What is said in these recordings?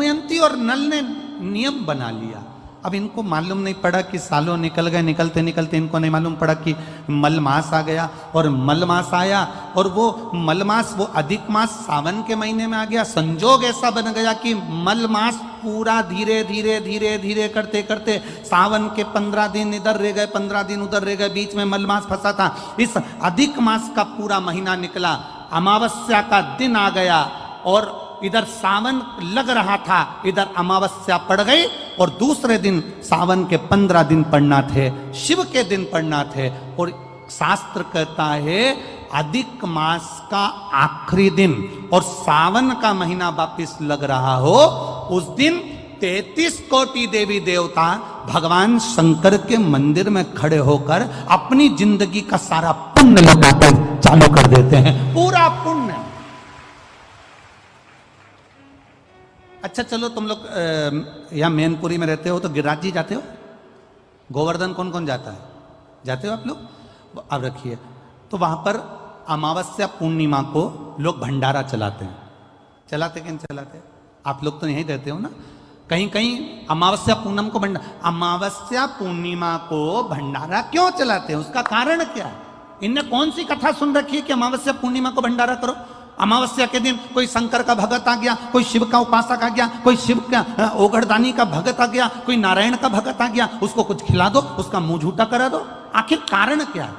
दमयंती और नल ने नियम बना लिया। अब इनको मालूम नहीं पड़ा कि सालों निकल गए, निकलते निकलते इनको नहीं मालूम पड़ा कि मलमास आ गया, और मलमास आया और वो मलमास, वो अधिक मास सावन के महीने में आ गया। संजोग ऐसा बन गया कि मलमास पूरा धीरे धीरे धीरे धीरे करते करते सावन के 15 दिन इधर रह गए, 15 दिन उधर रह गए, बीच में मलमास फंसा था। इस अधिक मास का पूरा महीना निकला, अमावस्या का दिन आ गया और इधर सावन लग रहा था, इधर अमावस्या पड़ गई और दूसरे दिन सावन के 15 दिन पड़ना थे, शिव के दिन पड़ना थे। और शास्त्र कहता है अधिक मास का आखिरी दिन और सावन का महीना वापिस लग रहा हो, उस दिन 33 कोटि देवी देवता भगवान शंकर के मंदिर में खड़े होकर अपनी जिंदगी का सारा पुण्य लौटाते चालू कर देते हैं, पूरा पुण्य। अच्छा चलो, तुम लोग यहाँ मैनपुरी में रहते हो तो गिरिराज जी जाते हो? गोवर्धन कौन कौन जाता है? जाते हो आप लोग? अब रखिए, तो वहां पर अमावस्या पूर्णिमा को लोग भंडारा चलाते हैं। चलाते कि नहीं चलाते? आप लोग तो यहीं रहते हो ना। कहीं कहीं अमावस्या पूनम को अमावस्या पूर्णिमा को भंडारा क्यों चलाते हैं? उसका कारण क्या है? इनने कौन सी कथा सुन रखी है कि अमावस्या पूर्णिमा को भंडारा करो? अमावस्या के दिन कोई शंकर का भगत आ गया, कोई शिव का उपासक आ गया, कोई शिव का ओगरदानी का भगत आ गया, कोई नारायण का भगत आ गया, उसको कुछ खिला दो, उसका मुंह झूठा करा दो। आखिर कारण क्या है?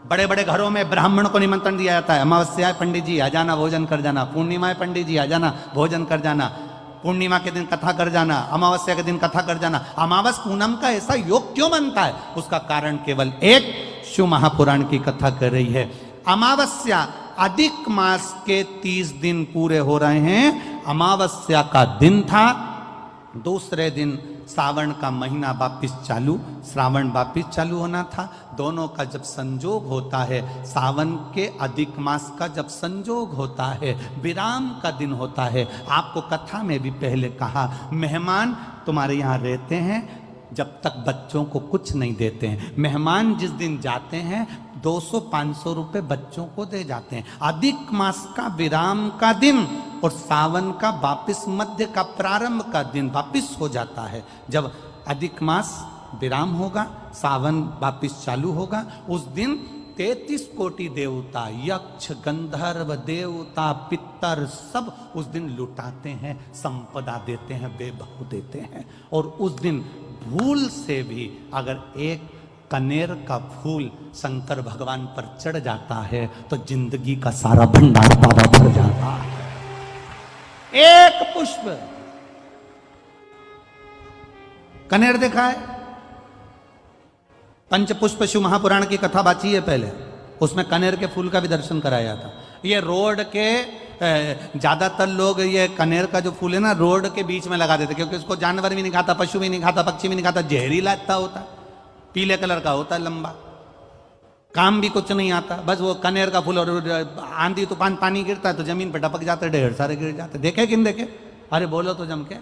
बड़े बड़े घरों में ब्राह्मण को निमंत्रण दिया जाता है, अमावस्या है पंडित जी आ जाना भोजन कर जाना, पूर्णिमा है पंडित जी आ जाना भोजन कर जाना, पूर्णिमा के दिन कथा कर जाना, अमावस्या के दिन कथा कर जाना। अमावस पूनम का ऐसा योग क्यों बनता है? उसका कारण केवल एक, शिव महापुराण की कथा कर रही है। अमावस्या अधिक मास के 30 दिन पूरे हो रहे हैं। अमावस्या का दिन था, दूसरे दिन सावन का महीना वापिस चालू, श्रावण वापिस चालू होना था। दोनों का जब संजोग होता है, सावन के अधिक मास का जब संजोग होता है, विराम का दिन होता है। आपको कथा में भी पहले कहा, मेहमान तुम्हारे यहाँ रहते हैं जब तक बच्चों को कुछ नहीं देते हैं। मेहमान जिस दिन जाते हैं 200-500 रुपए बच्चों को दे जाते हैं। अधिक मास का विराम का दिन और सावन का वापिस मध्य का प्रारंभ का दिन वापिस हो जाता है। जब अधिक मास विराम होगा, सावन वापिस चालू होगा, उस दिन 33 कोटि देवता, यक्ष, गंधर्व, देवता, पितर सब उस दिन लुटाते हैं, संपदा देते हैं, वैभव देते हैं। और उस दिन भूल से भी अगर एक कनेर का फूल शंकर भगवान पर चढ़ जाता है तो जिंदगी का सारा भंडार बाबा भर जाता है। एक पुष्प, कनेर देखा है? पंचपुष्प शिव महापुराण की कथा बाची है पहले, उसमें कनेर के फूल का भी दर्शन कराया था। ये रोड के ज्यादातर लोग ये कनेर का जो फूल है ना रोड के बीच में लगा देते, क्योंकि उसको जानवर भी नहीं खाता, पशु भी नहीं खाता, पक्षी भी नहीं खाता, जहरीला इतना होता, पीले कलर का होता है, लंबा, काम भी कुछ नहीं आता। बस वो कनेर का फूल, और आंधी तूफान पानी गिरता है तो जमीन पर टपक जाते, ढेर सारे गिर जाते। देखे कि नहीं देखे? अरे बोलो तो जम के,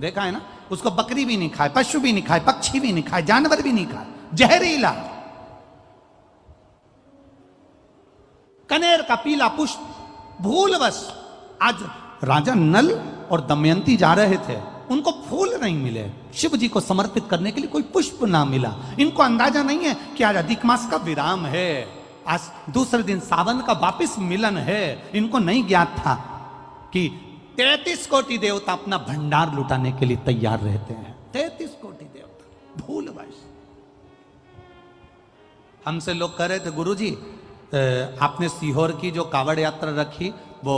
देखा है ना? उसको बकरी भी नहीं खाए, पशु भी नहीं खाए, पक्षी भी नहीं खाए, जानवर भी नहीं खाए, जहरीला कनेर का पीला पुष्प। भूलवश आज राजा नल और दमयंती जा रहे थे, उनको फूल नहीं मिले, शिव जी को समर्पित करने के लिए कोई पुष्प ना मिला। इनको अंदाजा नहीं है कि आज अधिक मास का विराम है, आज दूसरे दिन सावन का वापिस मिलन है। इनको नहीं ज्ञात था कि 33 कोटि देवता अपना भंडार लुटाने के लिए तैयार रहते हैं। 33 कोटि देवता, भूलवश। हमसे लोग कह रहे थे, गुरुजी आपने सीहोर की जो कावड़ यात्रा रखी वो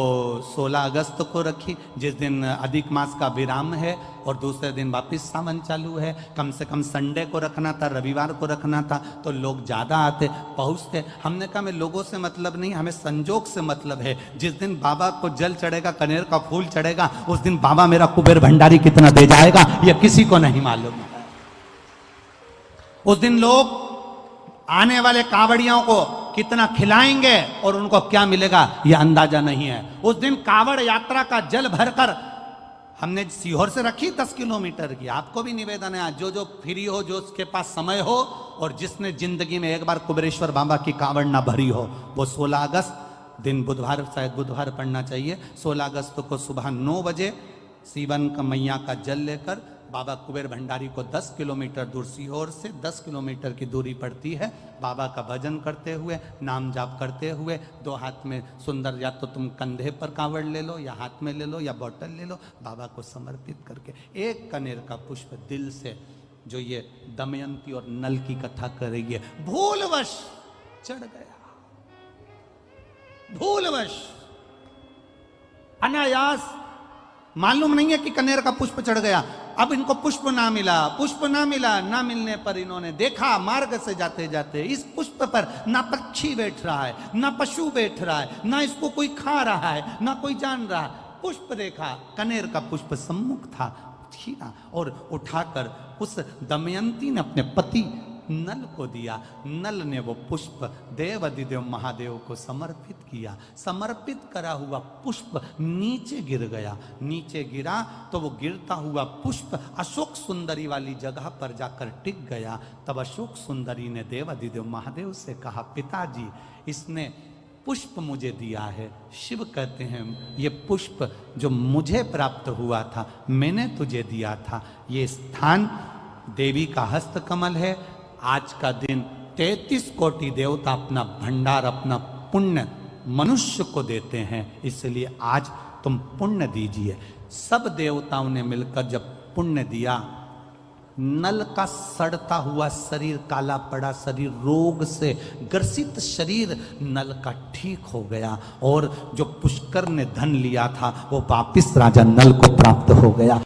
16 अगस्त को रखी, जिस दिन अधिक मास का विराम है और दूसरे दिन वापस सावन चालू है। कम से कम संडे को रखना था, रविवार को रखना था, तो लोग ज़्यादा आते पहुँचते। हमने कहा, हमें लोगों से मतलब नहीं, हमें संजोग से मतलब है। जिस दिन बाबा को जल चढ़ेगा, कनेर का फूल चढ़ेगा, उस दिन बाबा मेरा कुबेर भंडारी कितना दे जाएगा यह किसी को नहीं मालूम है। उस दिन लोग आने वाले कावड़ियों को कितना खिलाएंगे और उनको क्या मिलेगा यह अंदाजा नहीं है। उस दिन कावड़ यात्रा का जल भरकर हमने सीहोर से रखी 10 किलोमीटर की। आपको भी निवेदन है, जो जो फ्री हो, जो उसके पास समय हो और जिसने जिंदगी में एक बार कुबेरेश्वर बाबा की कावड़ ना भरी हो, वो 16 अगस्त दिन बुधवार, शायद बुधवार पड़ना चाहिए, 16 अगस्त को सुबह 9 बजे सीवन का मैया का जल लेकर बाबा कुबेर भंडारी को 10 किलोमीटर दूर, सीहोर से 10 किलोमीटर की दूरी पड़ती है, बाबा का भजन करते हुए, नाम जाप करते हुए, 2 हाथ में सुंदर, या तो तुम कंधे पर कांवड़ ले लो या हाथ में ले लो या बोतल ले लो, बाबा को समर्पित करके एक कनेर का पुष्प दिल से, जो ये दमयंती और नल की कथा कर रही है, भूलवश चढ़ गया, भूलवश, अनायास, मालूम नहीं है कि कनेर का पुष्प चढ़ गया। अब इनको पुष्प ना मिला, पुष्प ना मिला, ना मिलने पर इन्होंने देखा मार्ग से जाते जाते इस पुष्प पर ना पक्षी बैठ रहा है, ना पशु बैठ रहा है, ना इसको कोई खा रहा है, ना कोई जान रहा है। पुष्प देखा, कनेर का पुष्प सम्मुख था, छीना और उठाकर उस दमयंती ने अपने पति नल को दिया। नल ने वो पुष्प देव अधिदेव महादेव को समर्पित किया। समर्पित करा हुआ पुष्प नीचे गिर गया। नीचे गिरा तो वो गिरता हुआ पुष्प अशोक सुंदरी वाली जगह पर जाकर टिक गया। तब अशोक सुंदरी ने देव अधिदेव महादेव से कहा, पिताजी इसने पुष्प मुझे दिया है। शिव कहते हैं ये पुष्प जो मुझे प्राप्त हुआ था, मैंने तुझे दिया था। ये स्थान देवी का हस्तकमल है। आज का दिन 33 कोटि देवता अपना भंडार, अपना पुण्य मनुष्य को देते हैं, इसलिए आज तुम पुण्य दीजिए। सब देवताओं ने मिलकर जब पुण्य दिया, नल का सड़ता हुआ शरीर, काला पड़ा शरीर, रोग से ग्रसित शरीर नल का ठीक हो गया, और जो पुष्कर ने धन लिया था वो वापिस राजा नल को प्राप्त हो गया।